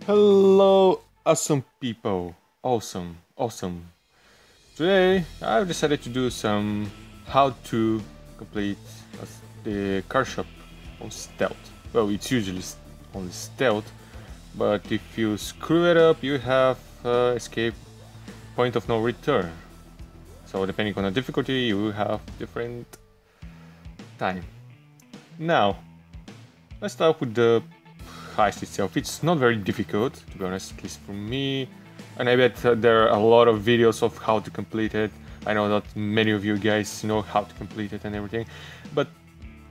Hello, awesome people. Awesome. Today, I've decided to do some how to complete the car shop on stealth. Well, it's usually on stealth, but if you screw it up, you have escape point of no return. So depending on the difficulty, you have different time. Now, let's start with the heist itself. It's not very difficult, to be honest, at least for me. And I bet there are a lot of videos of how to complete it. I know that many of you guys know how to complete it and everything. But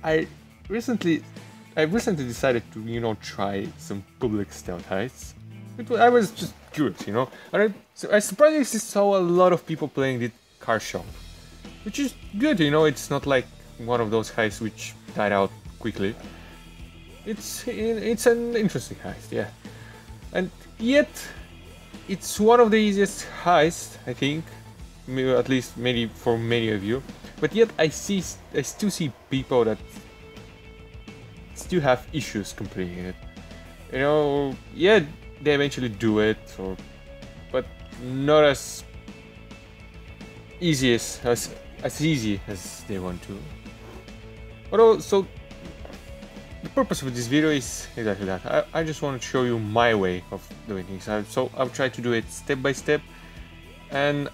I recently decided to, try some public stealth heists. I was just curious, And I surprisingly saw a lot of people playing the car shop. Which is good, it's not like one of those heists which died out quickly. It's an interesting heist, yeah. And yet, it's one of the easiest heists, I think, at least maybe for many of you. But yet, I still see people that still have issues completing it. Yeah, they eventually do it, but not as easy as easy as they want to. Although, so the purpose of this video is exactly that. I just want to show you my way of doing things. So I'll try to do it step by step, and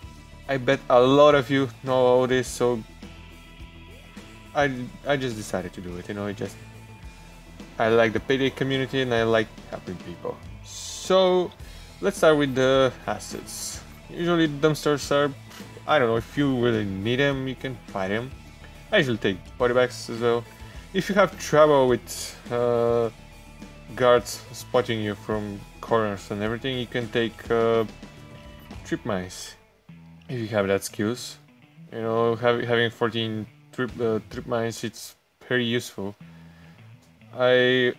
I bet a lot of you know all this. So I just decided to do it. I like the Payday community and I like helping people. So let's start with the assets. Usually dumpsters are, I don't know, if you really need them, you can find them. I usually take body bags as well. If you have trouble with guards spotting you from corners and everything, you can take trip mines. If you have that skills, having 14 trip mines, it's very useful. I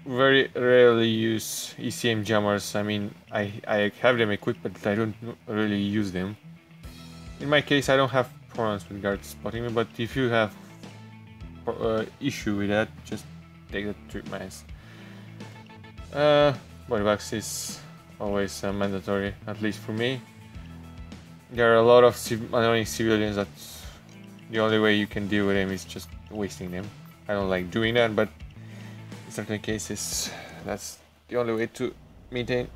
very rarely use ECM jammers. I mean, I have them equipped, but I don't really use them. In my case, I don't have problems with guards spotting me, but if you have issue with that, just take the trip mines. Body bags is always mandatory, at least for me. There are a lot of annoying civilians that the only way you can deal with them is just wasting them. I don't like doing that, but in certain cases, that's the only way to maintain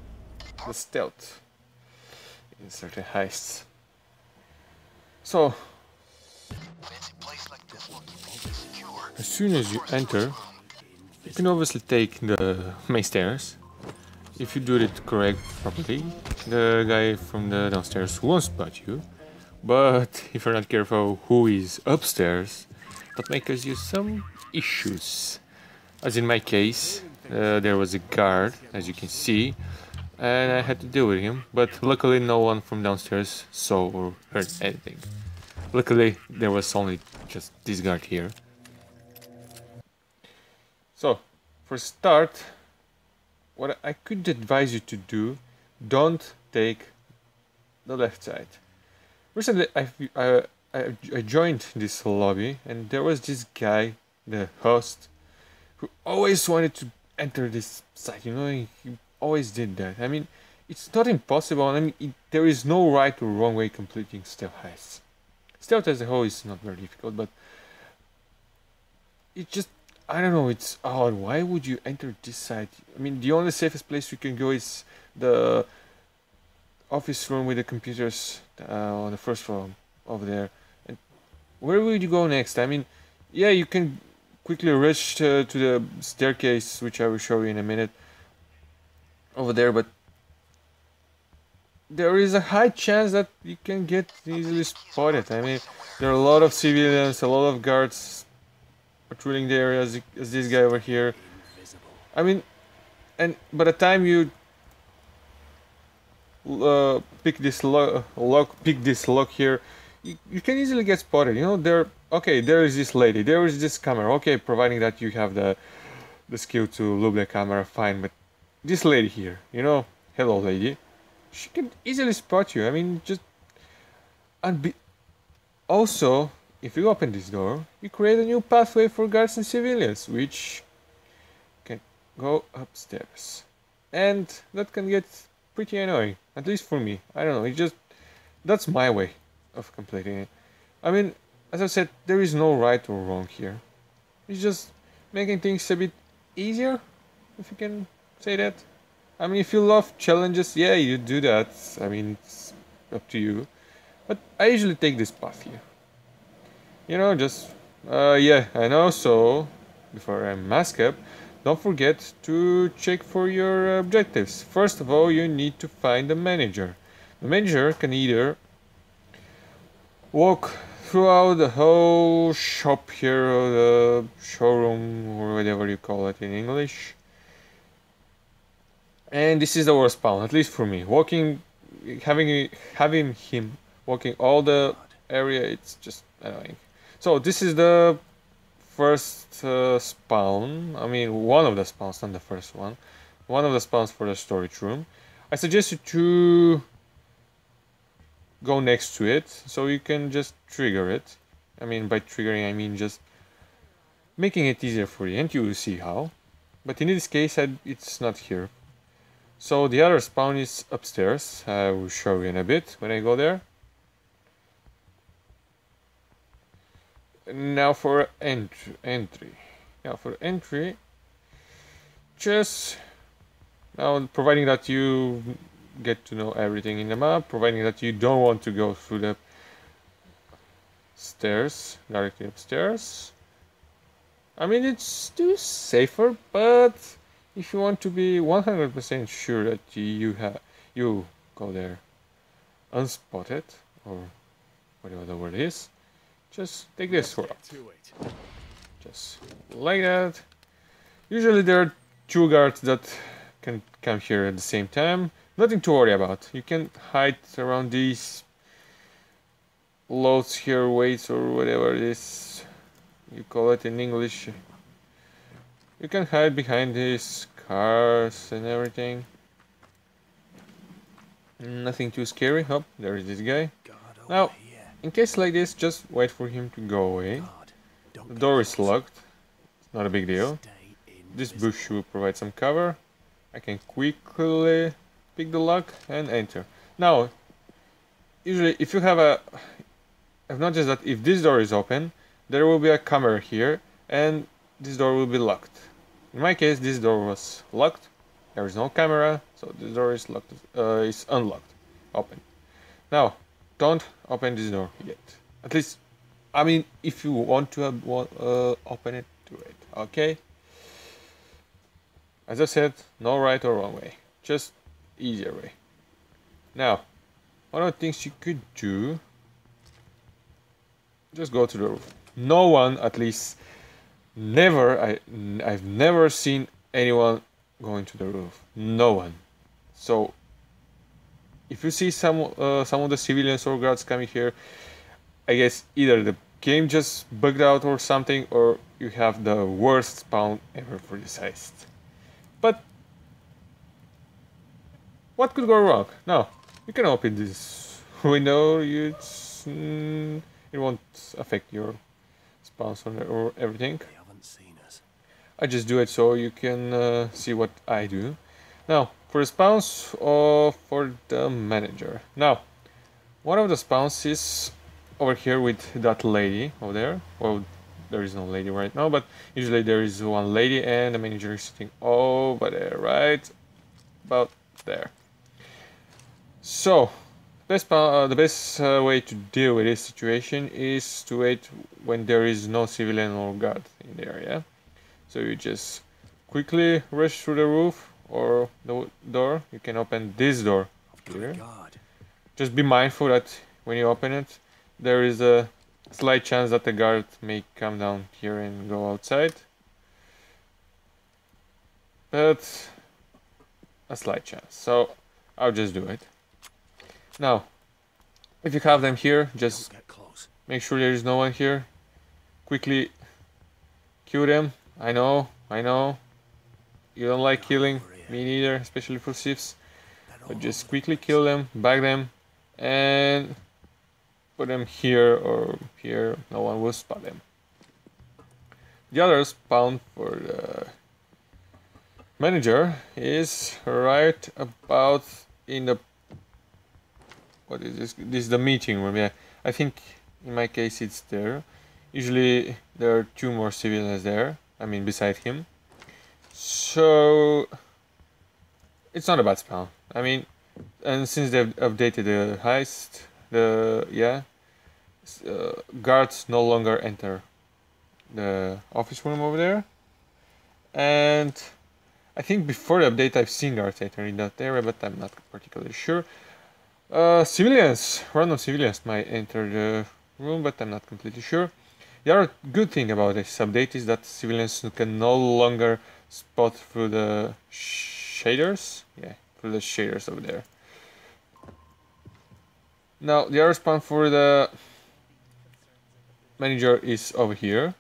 the stealth in certain heists. So, as soon as you enter, you can obviously take the main stairs. If you do it correct properly, the guy from the downstairs won't spot you. But if you're not careful who is upstairs, that may cause you some issues. As in my case, there was a guard, as you can see, and I had to deal with him. But luckily no one from downstairs saw or heard anything. Luckily there was only just this guard here. So, for start, what I could advise you to do, don't take the left side. Recently, I joined this lobby, and there was this guy, the host, who always wanted to enter this side. He always did that. I mean, it's not impossible. I mean, there is no right or wrong way completing stealth heists. Stealth as a whole is not very difficult, but it just, I don't know, it's odd. Why would you enter this side? I mean, the only safest place you can go is the office room with the computers on the first floor over there. And where would you go next? I mean, yeah, you can quickly rush to the staircase, which I will show you in a minute, over there, but there is a high chance that you can get easily spotted. I mean, there are a lot of civilians, a lot of guards patrolling the area as this guy over here. I mean, and by the time you pick this lock here, you can easily get spotted. There is this lady, there is this camera. Okay, providing that you have the skill to loop the camera, fine. But this lady here, hello lady, she can easily spot you. I mean, just also, if you open this door, you create a new pathway for guards and civilians, which can go upstairs. and that can get pretty annoying, at least for me. I don't know, it just, that's my way of completing it. I mean, as I said, there is no right or wrong here. It's just making things a bit easier, if you can say that. I mean, if you love challenges, yeah, you do that. I mean, it's up to you. But I usually take this path here. You know, just, yeah, I know, so, before I mask up, don't forget to check for your objectives. First of all, you need to find the manager. The manager can either walk throughout the whole shop here, or the showroom, or whatever you call it in English. And this is the worst spawn, at least for me. Having him walking all the area, it's just annoying. So this is the first spawn. I mean, one of the spawns, not the first one. One of the spawns for the storage room. I suggest you to go next to it, so you can just trigger it. I mean, by triggering, I mean just making it easier for you, and you will see how. But in this case, it's not here. So the other spawn is upstairs. I will show you in a bit when I go there. Now for entry. Now for entry, just now, providing that you get to know everything in the map, providing that you don't want to go through the stairs, directly upstairs. I mean, it's still safer, but if you want to be 100% sure that you go there unspotted, or whatever the word is, just take this route. Just like that. Usually there are two guards that can come here at the same time. Nothing to worry about. You can hide around these loads here, weights, or whatever it is you call it in English. You can hide behind these cars and everything. Nothing too scary. Oh, there is this guy. Now, in case like this, just wait for him to go away. The door is locked. It's not a big deal. This bush will provide some cover. I can quickly pick the lock and enter. Now, usually if you have a... I've noticed that if this door is open, there will be a camera here, and this door will be locked. In my case, this door was locked. There is no camera, so this door is locked. Is unlocked. Open. Now, don't open this door yet. At least, I mean, if you want to open it, do it. Okay. As I said, no right or wrong way. Just easier way. Now, one of the things you could do, just go to the roof. No one, at least, I've never seen anyone going to the roof. No one. So, if you see some of the civilians or guards coming here, I guess either the game just bugged out or something, or you have the worst spawn ever for this heist. But what could go wrong? Now, you can open this window. It won't affect your spawns or everything. They haven't seen us. I just do it so you can see what I do. Now, for the spawns or for the manager. Now, one of the spawns is over here with that lady over there. Well, there is no lady right now, but usually there is one lady and the manager is sitting over there, right about there. So, the best way to deal with this situation is to wait when there is no civilian or guard in the area. So you just quickly rush through the roof or the door. You can open this door here. Just be mindful that when you open it, there is a slight chance that the guard may come down here and go outside. But a slight chance. So I'll just do it. Now, if you have them here, just make sure there is no one here. Quickly kill them. I know, you don't like killing, me neither, especially for civs. But just quickly kill them, bag them, and put them here or here. No one will spot them. The other spawn for the Manager is right about in the... what is this? This is the meeting room, yeah. I think in my case it's there. Usually there are two more civilians there, I mean beside him. So it's not a bad spawn. I mean, and since they've updated the heist, guards no longer enter the office room over there. And I think before the update I've seen guards entering that area, but I'm not particularly sure. Random civilians might enter the room, but I'm not completely sure. The other good thing about this update is that civilians can no longer spot through the shaders. Yeah, through the shaders over there. Now, the other spawn for the manager is over here.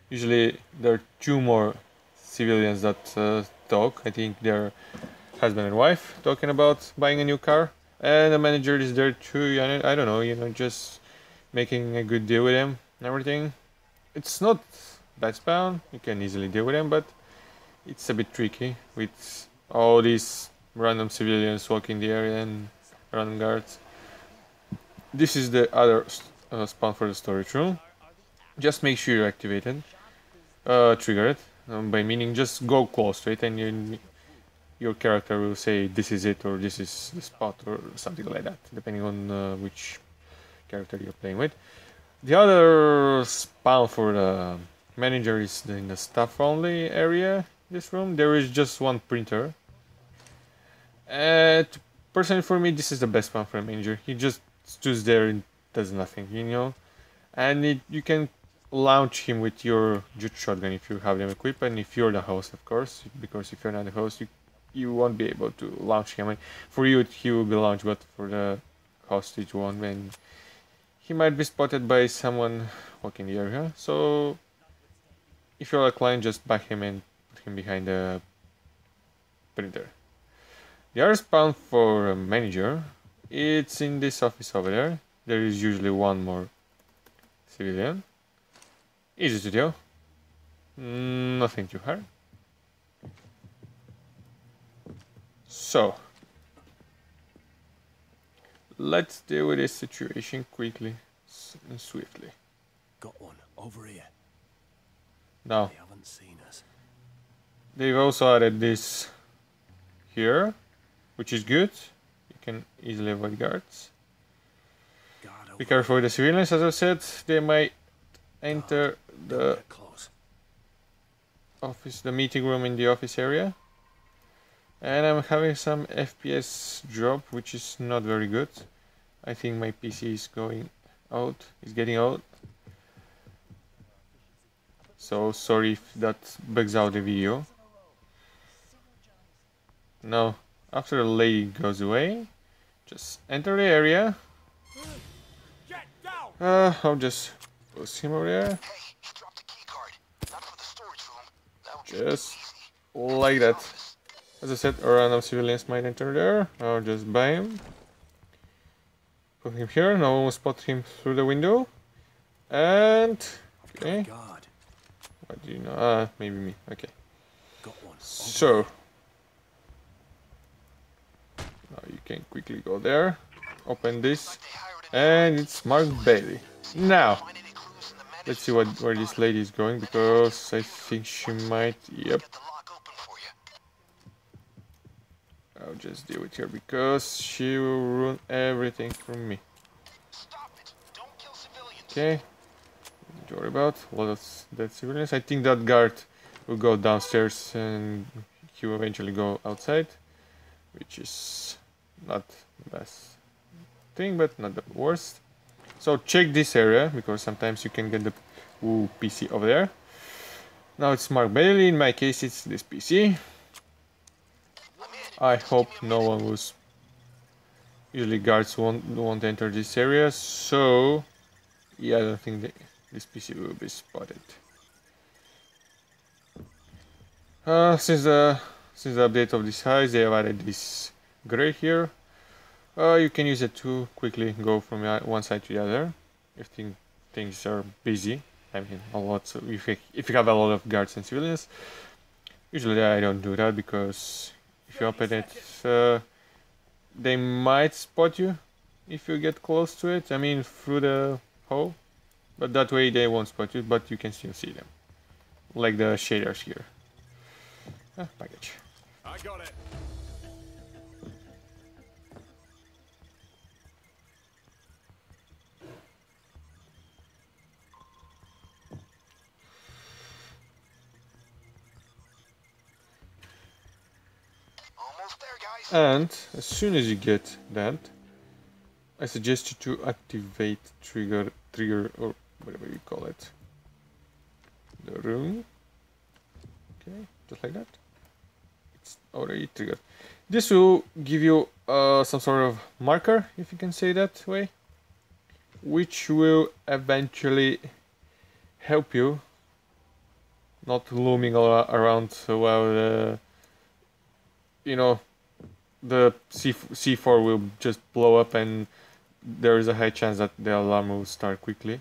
Usually there are two more civilians that talk. I think they're husband and wife talking about buying a new car. And the manager is there too. I don't know, just making a good deal with him and everything. It's not bad spawn. You can easily deal with him, but it's a bit tricky with all these random civilians walking the area and random guards. This is the other spawn for the storage room. Just make sure you activate it, trigger it, by meaning just go close to it, and your character will say this is it, or this is the spot, or something like that, depending on which character you're playing with. The other spawn for the manager is in the staff only area. This room, there is just one printer. And personally for me, this is the best spawn for a manager. He just stood there and does nothing, and you can launch him with your jute shotgun if you have them equipped, and if you're the host, of course, because if you're not the host, you won't be able to launch him. For you, he will be launched, but for the hostage one, and he might be spotted by someone walking the area. So if you're a client, just back him and put him behind the printer. The other spawn for a manager, it's in this office over there. There is usually one more civilian. Easy to do. Nothing too hard. So let's deal with this situation quickly and swiftly. Got one over here. Now, They haven't seen us. They've also added this here, which is good. You can easily avoid guards. Be careful with the civilians, as I said. They might enter the office, the meeting room in the office area. And I'm having some FPS drop, which is not very good. I think my PC is going out, is getting out. So sorry if that bugs out the video. Now, after the lady goes away, just enter the area. I'll just post him over there. Just like that. As I said, random civilians might enter there. I'll just buy him. Put him here. No one will spot him through the window. And okay. What do you know? Maybe me. Okay. So now you can quickly go there. Open this, and it's Mark Bailey. Now let's see where this lady is going, because I think she might. Yep. I'll just deal with her because she will ruin everything from me. Okay. Don't worry about a lot of dead civilians. I think that guard will go downstairs and he will eventually go outside, which is not the best thing, but not the worst. So check this area, because sometimes you can get the PC over there. Now it's Mark Bailey. In my case, it's this PC. I hope no one was. Usually guards won't enter this area, so yeah, I don't think this PC will be spotted. Since the update of this heist, they have added this gray here. You can use it to quickly go from one side to the other if things are busy. I mean, a lot. So if you have a lot of guards and civilians, Usually I don't do that because if you open it, they might spot you if you get close to it. I mean through the hole, but that way they won't spot you, but you can still see them, like the shaders here. Package. I got it. Almost there, guys. And as soon as you get that, I suggest you to activate trigger or whatever you call it. The room. Okay, just like that. It's already triggered. This will give you some sort of marker, if you can say that way, which will eventually help you not looming around while you know, the C4 will just blow up and there is a high chance that the alarm will start quickly.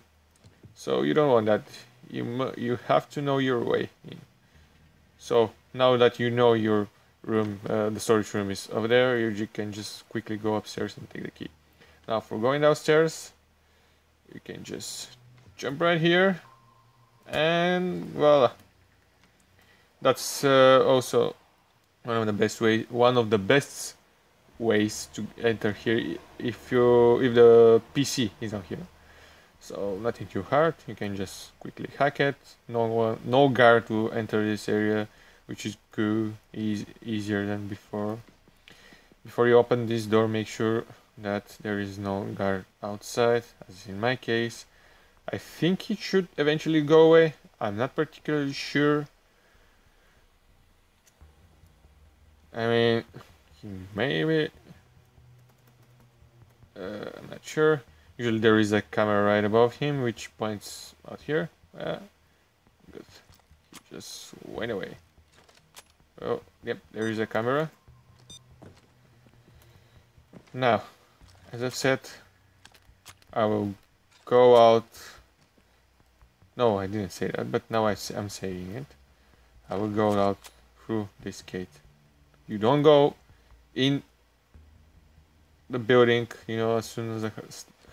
So you don't want that. You have to know your way in. So now that you know your room, the storage room is over there, you can just quickly go upstairs and take the key. Now for going downstairs, you can just jump right here and voila. That's also one of the best ways to enter here if the PC is not here. So nothing too hard. You can just quickly hack it. No guard to enter this area, which is good, easier than before. Before you open this door, make sure that there is no guard outside, as in my case. I think it should eventually go away. I'm not particularly sure. I mean, maybe. I'm not sure. Usually there is a camera right above him, which points out here. Good. He just went away. Oh, yep, there is a camera. Now, as I've said, I will go out. No, I didn't say that, but now I'm saying it. I will go out through this gate. You don't go in the building, you know, as soon as the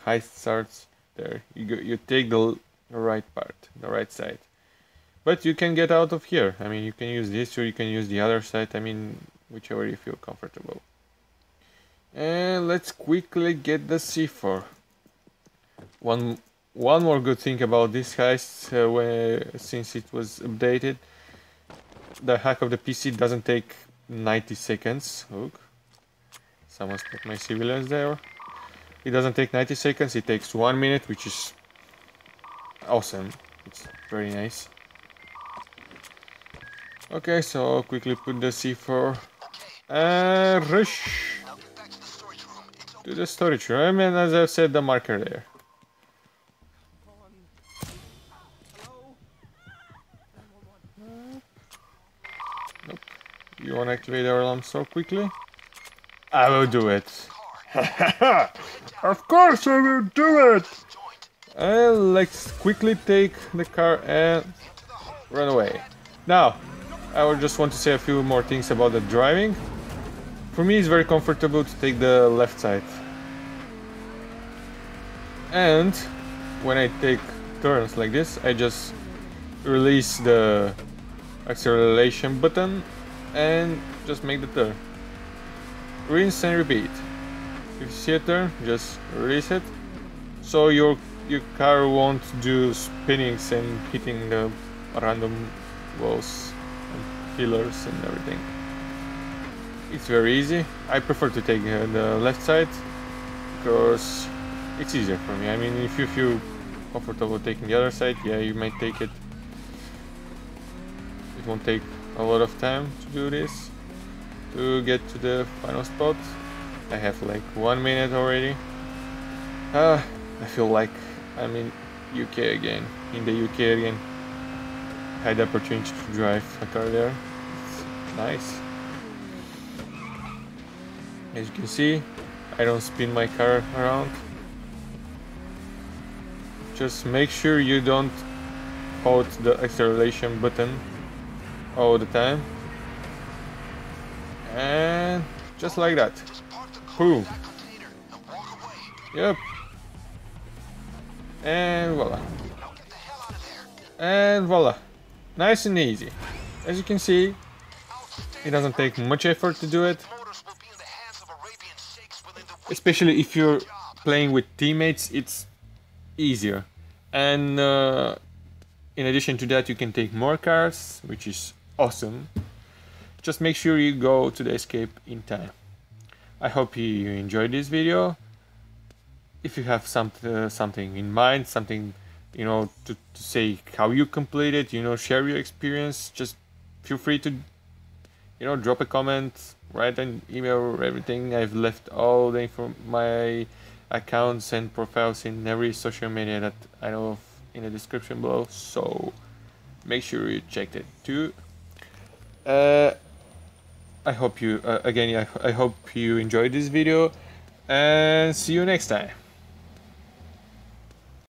heist starts. There, you take the right part, the right side. But you can get out of here. I mean, you can use this or you can use the other side. I mean, whichever you feel comfortable. And let's quickly get the C4. One more good thing about this heist, since it was updated, the hack of the PC doesn't take 90 seconds. Look, someone's put my civilians there. It doesn't take 90 seconds, it takes 1 minute, which is awesome. It's very nice. Okay, so I'll quickly put the C4 and rush to the storage room, and as I said, the marker there. Nope. You want to activate our alarm so quickly? I will do it. Of course I will do it! Let's quickly take the car and run away. Now, I would just want to say a few more things about the driving. For me, it's very comfortable to take the left side. And when I take turns like this, I just release the acceleration button and just make the turn. Rinse and repeat. If you see a turn, just release it, so your car won't do spinnings and hitting the random walls and pillars and everything. It's very easy. I prefer to take the left side because it's easier for me. I mean, if you feel comfortable taking the other side, yeah, you might take it. It won't take a lot of time to do this, to get to the final spot. I have like 1 minute already. I feel like I'm in UK again. In the UK again. I had the opportunity to drive a car there. It's nice. As you can see, I don't spin my car around. Just make sure you don't hold the acceleration button all the time. And just like that. Boom. Yep. And voila. And voila. Nice and easy. As you can see, it doesn't take much effort to do it. Especially if you're playing with teammates, it's easier. And in addition to that, you can take more cars, which is awesome. Just make sure you go to the escape in time. I hope you enjoyed this video. If you have something in mind, something, you know, to say how you complete it, you know, share your experience, just feel free to, you know, drop a comment, write an email, everything. I've left all the my accounts and profiles in every social media that I know of in the description below, so make sure you check it too. I hope you again I hope you enjoyed this video, and see you next time.